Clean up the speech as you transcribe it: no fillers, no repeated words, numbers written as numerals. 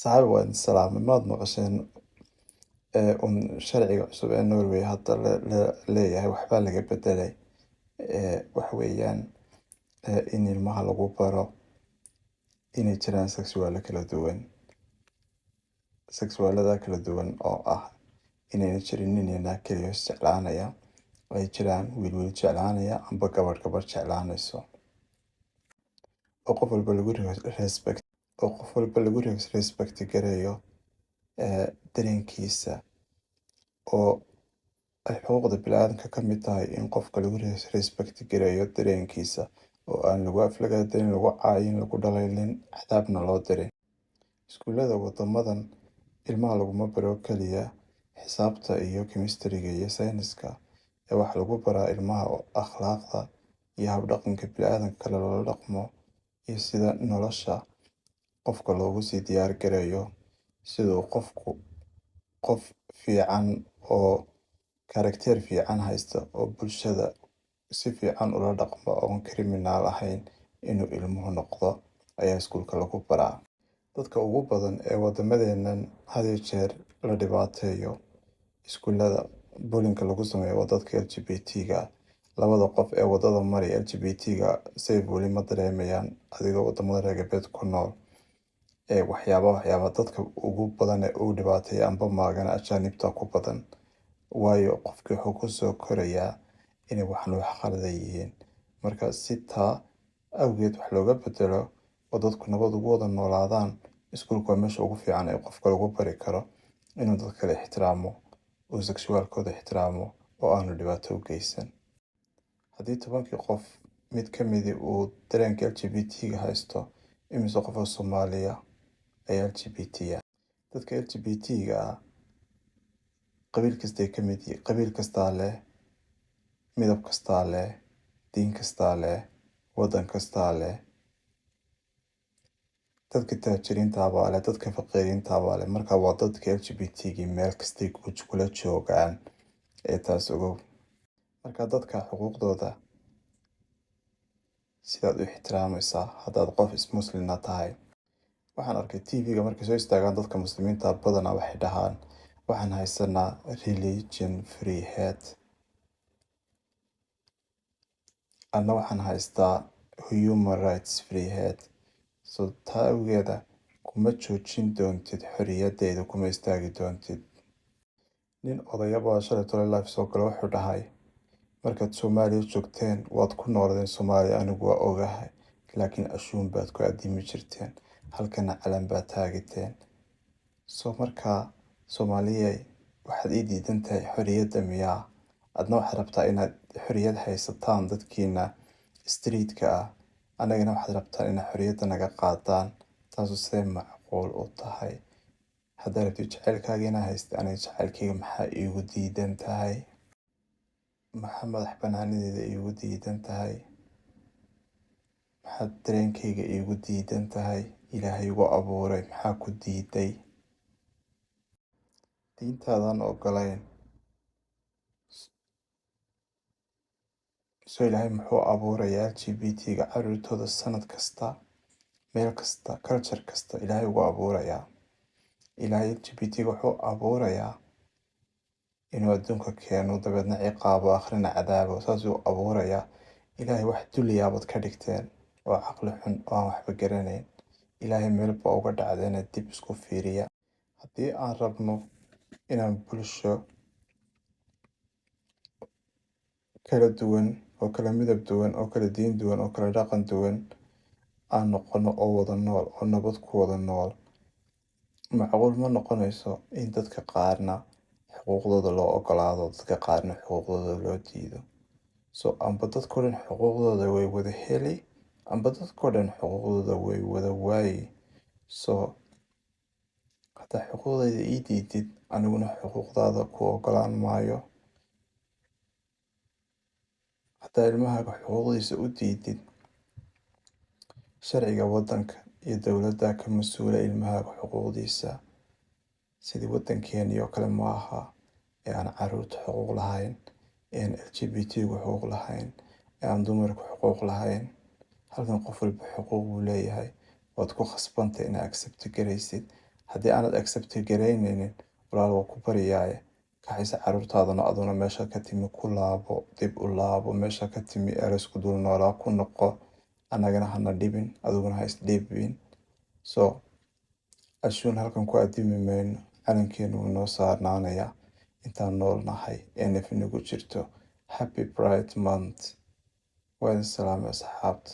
Saxaabta waa idin salaamay. Maad maqasheen sharciga cusub ee Norway hadda leeyahay waxbaa laga bedelay. Waxa weeyaan in ilmaha lagu baro inay jiraan sexualada kala duwan oo ah inayna jirin nin iyo naag kaliya is jeclaanaya, ay jiraan wiil wiil jeclaanaya amba gabadh gabadh jeclaanayso, oo qof walba lagu respect gareeyo dareenkiisa, oo ay xuquuqda bini'aadamka ka mid tahay in qofka lagu respect gareeyo dareenkiisa, oo aan lagu aflagaadeyn, lagu caayin, lagu dhaleelin, cadaabna loo dirin. Iskuullada waddamadan ilmaha laguma baro kaliya xisaabta iyo chemistry-ga iyo sayniska, ee waxaa lagu baraa ilmaha akhlaaqda iyo habdhaqanka bini'aadamka kale loola dhaqmo, iyo sida nolosha qofka loogu sii diyaar gareeyo siduu qofku qof fiican oo karakter fiican haysta oo bulshada si fiican ula dhaqmo oon criminal ahayn inuu ilmuhu noqdo ayaa iskuulka lagu baraa. Dadka ugu badan ee waddamadeennan had iyo jeer la dhibaateeyo iskuullada bullying-ka lagu sameeyo waa dadka LGBT-ga. Labada qof ee waddada maraya LGBT-ga safe weli ma dareemayaan adigoo waddamada reer galbeed ku nool. Waxyaaba dadka ugu badan ee uu dhibaateeya amba maagana ajaanibta ku badan, waayo qofkii wuxuu ku soo korayaa inay waxan wax khaldan yihiin. Marka si taa awgeed wax looga bedelo oo dadku nabad ugu wada noolaadaan, iskuulku waa meesha ugu fiican ee qofka lagu bari karo inuu dadka kale ixtiraamo, uu sexualkooda ixtiraamo, oo aanu dhibaato u geysan. Haddii 10 qof mid ka midi uu dareenka LGBT-ga haysto, imise qof oo Soomaaliya ayaa LGBT-ya. Dadka LGBT-ga qabiil kastaa leh, midab kastaa leh, diin kastaa leh, waddan kastaa leh. Dadka taajiriinta baa leh, dadka faqiiriinta baa leh. Marka waa dadka LGBT-ga meel kastay kula joogaan ee taas ogow. Marka dadka xuquuqdooda sidaad u ixtiraamaysaa haddaad qof Muslina tahay. Waxaan arkay TV-ga markay soo istaagaan dadka muslimiinta badanaa waxay dhahaan waxaan haysanaa religion free head. Anna waxaan haystaa human rights free head. So taa awgeeda kuma joojin doontid xorriyaddeeda, kuma istaagi doontid. Nin odayaba shalay tole live soo galo wuxuu dhahay markaad Soomaaliya joogteen waad ku nooladeen Soomaaliya, anigu waa ogahay, laakiin ashuun baad ku addimi jirteen, halkana calan baad taagiteen. So markaa Soomaaliyay waxaad ii diidan tahay xorriyadda miyaa? Adna waxaad rabtaa inaad xorriyad haysataan dadkiina street-ka ah, annagana waxaad rabtaan inaad xorriyadda naga qaadaan. Taasu sidee macquul u tahay? Haddaad rabtid jacaylkaaga inaa haysta, aniga jacaylkayga maxaa iigu diidan tahay? Maxaa madax bannaanideeda iigu diidan tahay? Maxaad dareenkayga iigu diidan tahay? Ilaahay igu abuuray maxaa ku diiday? Diintaadan ogolayn. So Ilaahay muxuu abuurayaa LGBT-ga carruurtooda sanad kasta, meel kasta, culture kasta Ilaahay ugu abuurayaa. Ilaahay LGBT-ga wuxuu abuurayaa inuu adduunka keeno dabeedna ciqaabo, akhrina cadaabo. Saasuu abuurayaa. Ilaahay wax duliyaabad ka dhigteen oo caqli xun oo aan waxba garanayn. Ilaahay meel baa uga dhacdeena dib isku fiiriya. Haddii aan rabno inaan bulsho kala duwan oo kala midab duwan oo kala diin duwan oo kala dhaqan duwan aan noqono oo wada nool oo nabad ku wada nool, macquul ma noqonayso in dadka qaarna xuquuqdooda loo ogolaado, dadka qaarna xuquuqdooda loo diido. So amba dadkoo dhan xuquuqdooda way wada heli, amba dadkoo dhan xuquuqdooda way wada waayi. So haddaa xuquuqdayda ii diidid, aniguna xuquuqdaada ku ogolaan maayo. Haddaa ilmahaaga xuquuqdiisa u diidid, sharciga waddanka iyo dowladda ka mas'uula ilmahaaga xuquuqdiisa. Sidii waddankeennii oo kale ma aha ee aan carruurta xuquuq lahayn, ee aan LGBT-gu xuquuq lahayn, ee aan dumarku xuquuq lahayn. Halkan qof walba xuquuq buu leeyahay. Waad ku khasbantay inaad accept garaysid. haddii aanad accept garaynaynin walaal waa ku baryaaye kaxayse carruurtaadana aduna meesha ka timi ku laabo, dib u laabo meesha ka timi, ereysku dul noolaa ku noqo, annagana hana dhibin, adiguna ha isdhiibin. So ashuun halkan ku addimi mayno, calankeenu wuu noo saarnaanayaa intaan nool nahay ee naf nagu jirto. Happy Pride Month. Waa idin salaamay asxaabta.